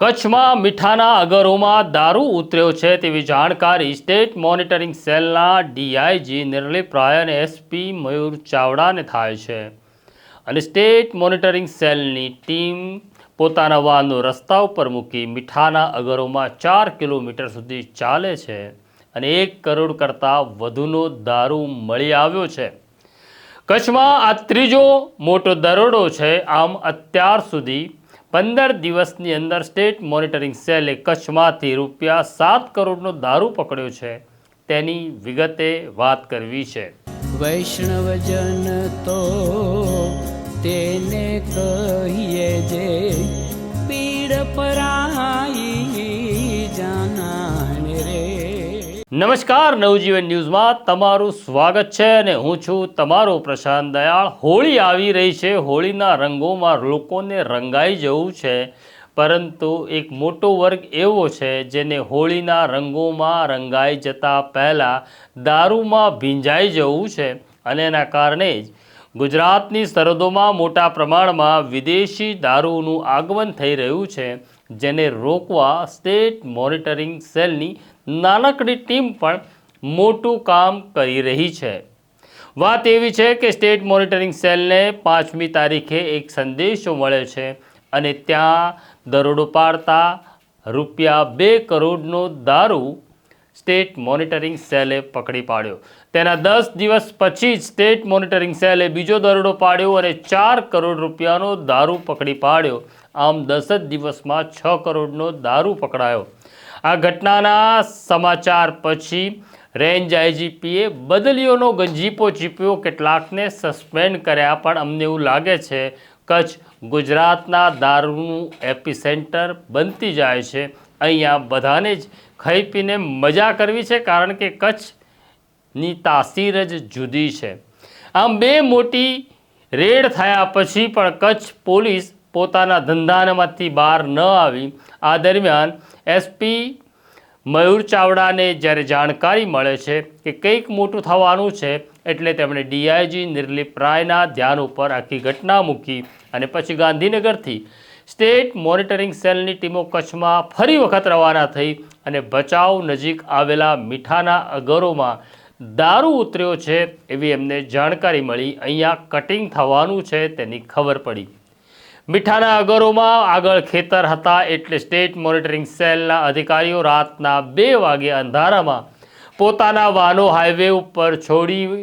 કચ્છમાં મીઠાના અગરોમાં દારૂ ઉતર્યો છે તેવી જાણકારી સ્ટેટ મોનિટરિંગ સેલના ડીઆઈજી નિર્લિપ રાય અને એસપી મયુર ચાવડાને થાય છે અને સ્ટેટ મોનિટરિંગ સેલની ટીમ પોતાના વાહનો રસ્તા ઉપર મૂકી મીઠાના અગરોમાં 4 કિલોમીટર સુધી ચાલે છે અને 1 કરોડ કરતાં વધુનો દારૂ મળી આવ્યો છે। કચ્છમાં આ ત્રીજો મોટો દરોડો છે। આમ અત્યાર સુધી 15 દિવસની અંદર સ્ટેટ મોનિટરિંગ સેલે કચ્છમાંથી ₹7 કરોડનો દારૂ પકડ્યો છે। તેની વિગતે વાત કરવી છે। વૈષ્ણવજન તો તેને કહીએ જે પીડ પરાઈ જાનાને રે। નમસ્કાર, નવજીવન ન્યૂઝમાં તમારું સ્વાગત છે અને હું છું તમારો પ્રશાંત દયાળ। હોળી આવી રહી છે। હોળીના રંગોમાં લોકોને રંગાઈ જવું છે, પરંતુ એક મોટો વર્ગ એવો છે જેને હોળીના રંગોમાં રંગાઈ જતા પહેલાં દારૂમાં ભીંજાઈ જવું છે અને એના કારણે જ ગુજરાતની સરહદોમાં મોટા પ્રમાણમાં વિદેશી દારૂનું આગમન થઈ રહ્યું છે, જેને રોકવા સ્ટેટ મોનિટરિંગ સેલની નાનકડી ટીમ પણ મોટું કામ કરી રહી છે। વાત એવી છે કે સ્ટેટ મોનિટરિંગ સેલને 5મી તારીખે એક સંદેશો મળે છે અને ત્યાં દરોડો પાડતા ₹2 કરોડનો દારૂ સ્ટેટ મોનિટરિંગ સેલે પકડી પાડ્યો। તેના 10 દિવસ પછી જ સ્ટેટ મોનિટરિંગ સેલે બીજો દરોડો પાડ્યો અને ₹4 કરોડનો દારૂ પકડી પાડ્યો। આમ 10 જ દિવસમાં 6 કરોડનો દારૂ પકડાયો। આ ઘટનાના સમાચાર પછી રેન્જ આઈજીપીએ બદલીઓનો ગંજીપો ચીપ્યો, કેટલાકને સસ્પેન્ડ કર્યા, પણ અમને એવું લાગે છે કચ્છ ગુજરાતના દારૂનું એપિસેન્ટર બનતી જાય છે। અહીંયા બધાને જ ખાઈ પીને મજા કરવી છે, કારણ કે કચ્છની તાસીર જ જુદી છે। આમ 2 મોટી રેડ થયા પછી પણ કચ્છ પોલીસ પોતાના ધંધામાંથી બહાર ન આવી। આ દરમિયાન એસપી મયુર ચાવડાને જ્યારે જાણકારી મળે છે કે કંઈક મોટું થવાનું છે, એટલે તેમણે ડીઆઈજી નિર્લિપ રાયના ધ્યાન ઉપર આખી ઘટના મૂકી અને પછી ગાંધીનગરથી સ્ટેટ મોનિટરિંગ સેલની ટીમો કચ્છમાં ફરી વખત રવાના થઈ અને ભચાઉ નજીક આવેલા મીઠાના અગરોમાં દારૂ ઉતર્યો છે એવી એમને જાણકારી મળી। અહીંયા કટિંગ થવાનું છે તેની ખબર પડી। મીઠાના અગરોમાં આગળ ખેતર હતા, એટલે સ્ટેટ મોનિટરિંગ સેલના અધિકારીઓ રાતના 2 વાગે અંધારામાં પોતાના વાહનો હાઈવે ઉપર છોડી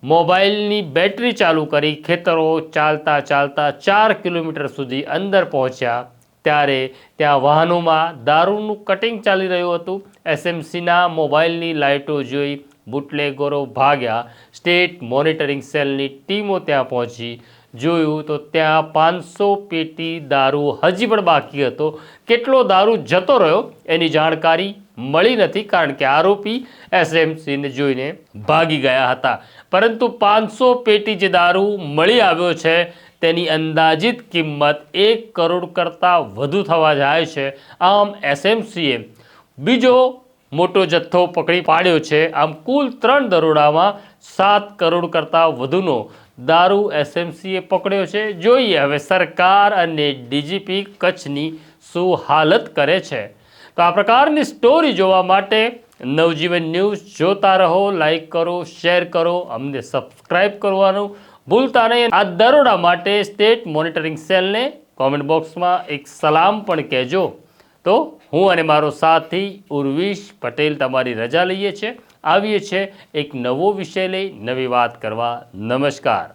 મોબાઈલની બેટરી ચાલુ કરી ખેતરો ચાલતા 4 કિલોમીટર સુધી અંદર પહોંચ્યા। ત્યારે ત્યાં વાહનોમાં દારૂનું કટિંગ ચાલી રહ્યું હતું। એસએમસીના મોબાઈલની લાઇટો જોઈ બુટલેગરો ભાગ્યા। સ્ટેટ મોનિટરિંગ સેલની ટીમો ત્યાં પહોંચી, જોયું તો ત્યાં 500 પેટી દારૂ હજી પણ બાકી હતો। કેટલો દારૂ જતો રહ્યો એની જાણકારી મળી નથી, કારણ કે આરોપી એસએમસીને જોઈને ભાગી ગયા હતા, પરંતુ 500 પેટી જે દારૂ મળી આવ્યો છે તેની અંદાજિત કિંમત 1 કરોડ કરતાં વધુ થવા જાય છે। આમ એસએમસીએ બીજો મોટો જથ્થો પકડી પાડ્યો છે। આમ કુલ 3 દરોડામાં 7 કરોડ કરતાં વધુનો દારૂ એસએમસીએ પકડ્યો છે। જોઈએ હવે સરકાર અને ડીજીપી કચ્છની શું હાલત કરે છે। તો આ પ્રકારની સ્ટોરી જોવા માટે નવજીવન ન્યૂઝ જોતા રહો। લાઈક કરો, શેર કરો, અમને સબસ્ક્રાઈબ કરવાનું ભૂલતા નહીં। આ દરોડા માટે સ્ટેટ મોનિટરિંગ સેલને કોમેન્ટ બોક્સમાં એક સલામ પણ કહેજો। તો હું અને મારો સાથી ઉર્વિશ પટેલ તમારી રજા લઈએ છીએ, આવીએ છીએ એક નવો વિષય લઈ નવી વાત કરવા। નમસ્કાર।